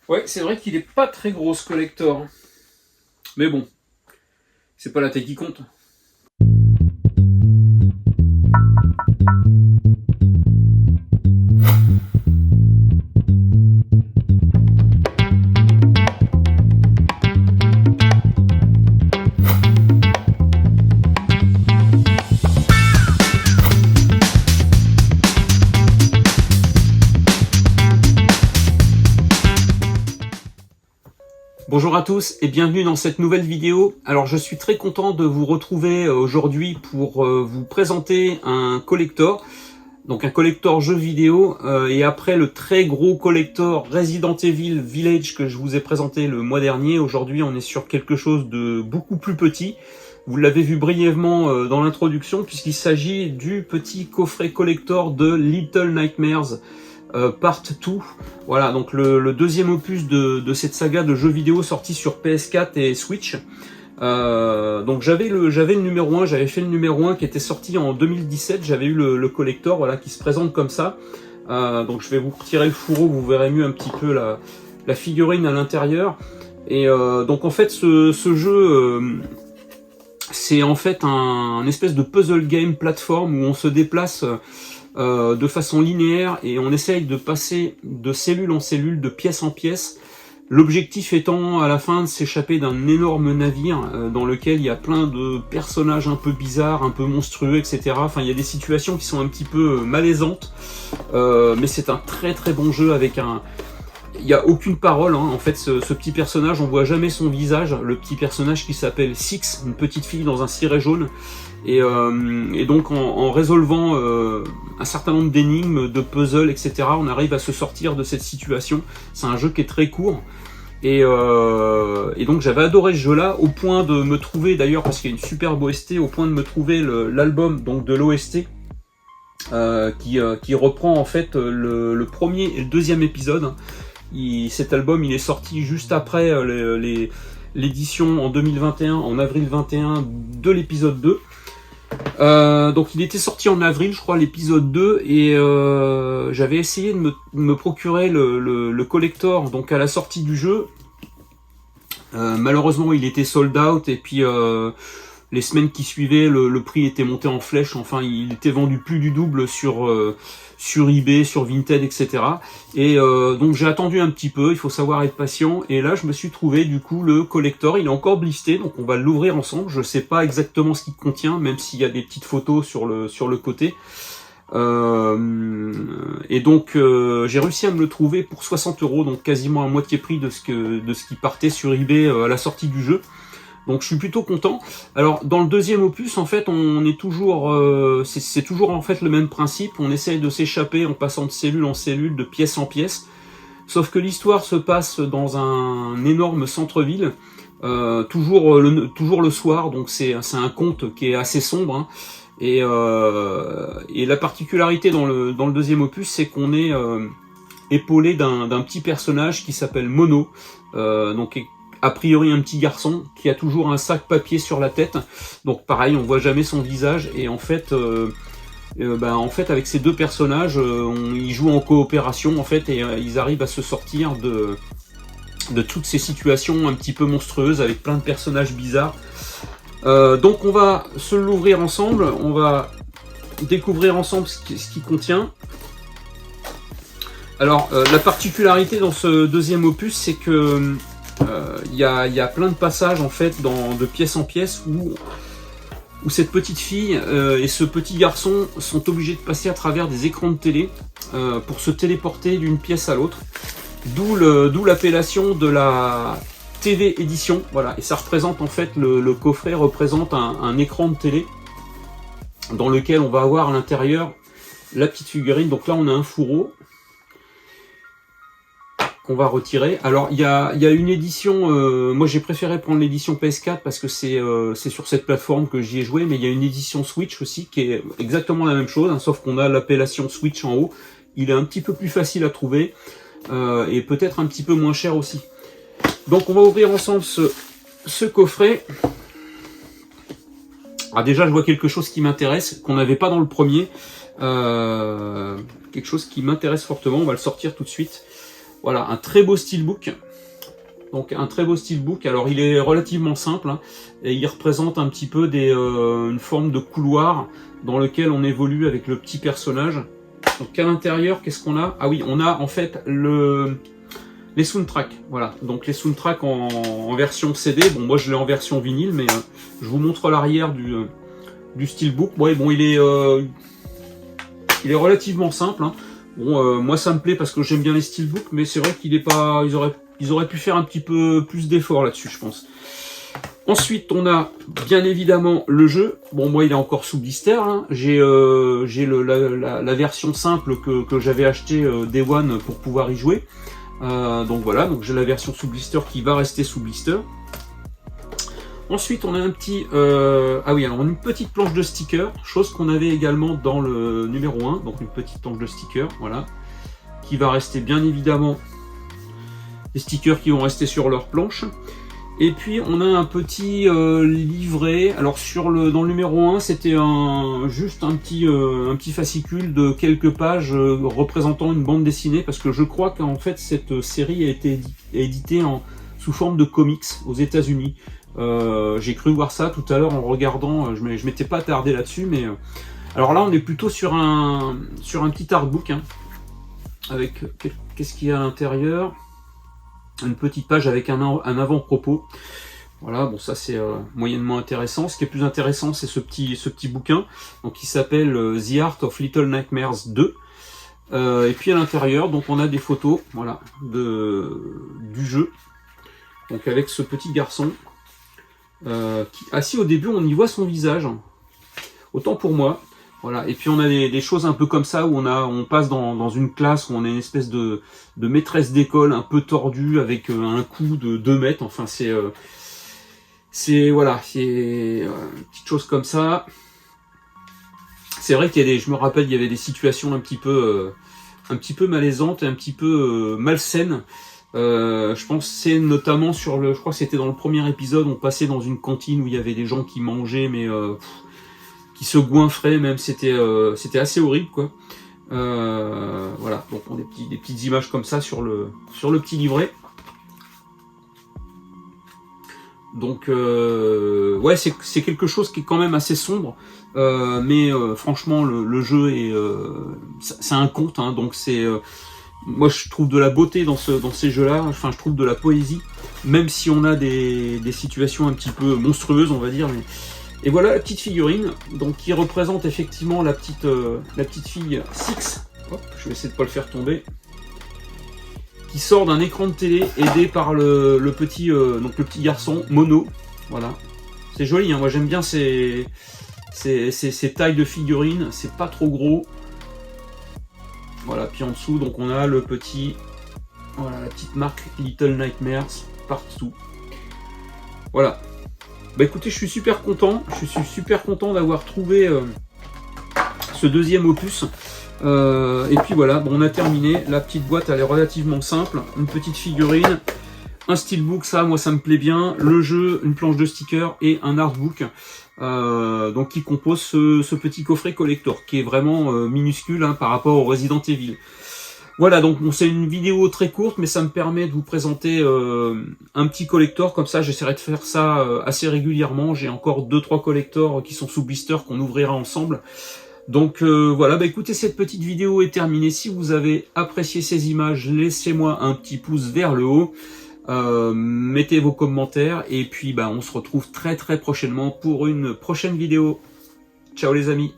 Ouais, c'est vrai qu'il est pas très gros ce collector. Mais bon, c'est pas la taille qui compte. Bonjour à tous et bienvenue dans cette nouvelle vidéo. Alors je suis très content de vous retrouver aujourd'hui pour vous présenter un collector. Donc un collector jeu vidéo et après le très gros collector Resident Evil Village que je vous ai présenté le mois dernier, aujourd'hui on est sur quelque chose de beaucoup plus petit. Vous l'avez vu brièvement dans l'introduction puisqu'il s'agit du petit coffret collector de Little Nightmares Part 2. Voilà, donc le deuxième opus de cette saga de jeux vidéo sorti sur PS4 et Switch. Donc j'avais le numéro 1, j'avais fait le numéro 1 qui était sorti en 2017, j'avais eu le collector, voilà, qui se présente comme ça. Donc je vais vous retirer le fourreau, vous verrez mieux un petit peu la figurine à l'intérieur. Et donc en fait ce jeu, c'est en fait un espèce de puzzle game plateforme où on se déplace de façon linéaire et on essaye de passer de cellule en cellule, de pièce en pièce. L'objectif étant à la fin de s'échapper d'un énorme navire dans lequel il y a plein de personnages un peu bizarres, un peu monstrueux, etc. Enfin, il y a des situations qui sont un petit peu malaisantes, mais c'est un très très bon jeu avec un... Il n'y a aucune parole, hein. En fait, ce petit personnage, on voit jamais son visage. Le petit personnage qui s'appelle Six, une petite fille dans un ciré jaune. Et donc en résolvant un certain nombre d'énigmes, de puzzles, etc., on arrive à se sortir de cette situation. C'est un jeu qui est très court. Et donc j'avais adoré ce jeu-là, au point de me trouver, d'ailleurs, parce qu'il y a une superbe OST, au point de me trouver l'album donc de l'OST, qui reprend en fait le premier et le deuxième épisode. Cet album il est sorti juste après l'édition en 2021, en avril 21 de l'épisode 2. Donc il était sorti en avril, je crois, l'épisode 2, et j'avais essayé de me procurer le collector donc à la sortie du jeu. Malheureusement il était sold out, et puis les semaines qui suivaient le prix était monté en flèche. Enfin, il était vendu plus du double sur eBay, sur Vinted, etc. Et donc j'ai attendu un petit peu, il faut savoir être patient, et là je me suis trouvé du coup le collector. Il est encore blister, donc on va l'ouvrir ensemble. Je sais pas exactement ce qu'il contient, même s'il y a des petites photos sur le côté. Et donc j'ai réussi à me le trouver pour 60 €, donc quasiment à moitié prix de ce qui partait sur eBay à la sortie du jeu. Donc je suis plutôt content. Alors dans le deuxième opus, en fait, on est toujours, c'est toujours en fait le même principe. On essaye de s'échapper en passant de cellule en cellule, de pièce en pièce. Sauf que l'histoire se passe dans un énorme centre-ville, toujours le soir. Donc c'est un conte qui est assez sombre, hein. Et la particularité dans le deuxième opus, c'est qu'on est épaulé d'un petit personnage qui s'appelle Mono, donc a priori un petit garçon qui a toujours un sac papier sur la tête. Donc pareil, on voit jamais son visage, et en fait avec ces deux personnages, ils jouent en coopération en fait, et ils arrivent à se sortir de toutes ces situations un petit peu monstrueuses avec plein de personnages bizarres. Donc on va se l'ouvrir ensemble, on va découvrir ensemble ce qu'il contient. Alors la particularité dans ce deuxième opus, c'est que il y a plein de passages en fait de pièce en pièce où cette petite fille et ce petit garçon sont obligés de passer à travers des écrans de télé pour se téléporter d'une pièce à l'autre. D'où l'appellation de la TV édition. Voilà, et ça représente en fait le coffret représente un écran de télé dans lequel on va avoir à l'intérieur la petite figurine. Donc là on a un fourreau qu'on va retirer. Alors il y a une édition, moi j'ai préféré prendre l'édition PS4 parce que c'est sur cette plateforme que j'y ai joué, mais il y a une édition Switch aussi qui est exactement la même chose, hein, sauf qu'on a l'appellation Switch en haut. Il est un petit peu plus facile à trouver et peut-être un petit peu moins cher aussi. Donc on va ouvrir ensemble ce coffret. Ah, déjà je vois quelque chose qui m'intéresse, qu'on n'avait pas dans le premier. Quelque chose qui m'intéresse fortement, on va le sortir tout de suite. Voilà, un très beau steelbook. Donc un très beau steelbook. Alors il est relativement simple hein, et il représente un petit peu une forme de couloir dans lequel on évolue avec le petit personnage. Donc à l'intérieur, qu'est-ce qu'on a? Ah oui, on a en fait les soundtracks. Voilà, donc les soundtracks en version CD. Bon, moi je l'ai en version vinyle, mais je vous montre l'arrière du steelbook. Ouais, bon, il est relativement simple. Hein. Bon, moi ça me plaît parce que j'aime bien les steelbooks, mais c'est vrai qu'il est pas, ils auraient pu faire un petit peu plus d'efforts là-dessus, je pense. Ensuite, on a bien évidemment le jeu. Bon, moi il est encore sous blister. Hein. J'ai la version simple que j'avais acheté Day One pour pouvoir y jouer. Donc voilà, donc j'ai la version sous blister qui va rester sous blister. Ensuite, on a un petit... ah oui, alors une petite planche de stickers, chose qu'on avait également dans le numéro 1, donc une petite planche de stickers, voilà, qui va rester bien évidemment les stickers qui vont rester sur leur planche. Et puis, on a un petit livret, alors dans le numéro 1, c'était juste un petit fascicule de quelques pages représentant une bande dessinée, parce que je crois qu'en fait, cette série a été éditée sous forme de comics aux États-Unis. J'ai cru voir ça tout à l'heure en regardant, je m'étais pas attardé là-dessus, mais alors là on est plutôt sur un petit artbook hein, avec qu'est-ce qu'il y a à l'intérieur, une petite page avec un avant-propos. Voilà, bon ça c'est moyennement intéressant. Ce qui est plus intéressant c'est ce petit bouquin donc qui s'appelle The Art of Little Nightmares 2. Et puis à l'intérieur donc on a des photos voilà du jeu donc avec ce petit garçon. Assis au début on y voit son visage autant pour moi voilà, et puis on a des choses un peu comme ça où on passe dans une classe où on est une espèce de maîtresse d'école un peu tordue avec un cou de 2 mètres, enfin c'est voilà, c'est une petite chose comme ça. C'est vrai qu'il y a je me rappelle il y avait des situations un petit peu malaisantes et un petit peu malsaines. Je pense c'est notamment sur je crois que c'était dans le premier épisode, on passait dans une cantine où il y avait des gens qui mangeaient mais qui se goinfraient même, c'était assez horrible quoi. Voilà, donc on a des petites images comme ça sur le petit livret. Donc ouais, c'est quelque chose qui est quand même assez sombre, mais franchement le jeu est c'est un conte hein, donc c'est moi je trouve de la beauté dans ces jeux-là, enfin je trouve de la poésie, même si on a des situations un petit peu monstrueuses on va dire. Mais... Et voilà la petite figurine, donc qui représente effectivement la petite fille Six. Hop, je vais essayer de pas le faire tomber. Qui sort d'un écran de télé aidé par le petit garçon Mono. Voilà, c'est joli, hein. Moi j'aime bien ces tailles de figurines, c'est pas trop gros. Voilà, puis en dessous, donc on a la petite marque Little Nightmares partout. Voilà. Bah écoutez, je suis super content d'avoir trouvé ce deuxième opus. Et puis voilà, bon, on a terminé. La petite boîte, elle est relativement simple. Une petite figurine, un steelbook, ça, moi, ça me plaît bien. Le jeu, une planche de stickers et un artbook. Donc qui compose ce petit coffret collector qui est vraiment minuscule hein, par rapport au Resident Evil. Voilà, donc bon, c'est une vidéo très courte mais ça me permet de vous présenter un petit collector comme ça. J'essaierai de faire ça assez régulièrement. J'ai encore 2-3 collectors qui sont sous blister qu'on ouvrira ensemble. Donc voilà, bah écoutez, cette petite vidéo est terminée. Si vous avez apprécié ces images, laissez-moi un petit pouce vers le haut. Mettez vos commentaires et puis bah, on se retrouve très prochainement pour une prochaine vidéo. Ciao les amis.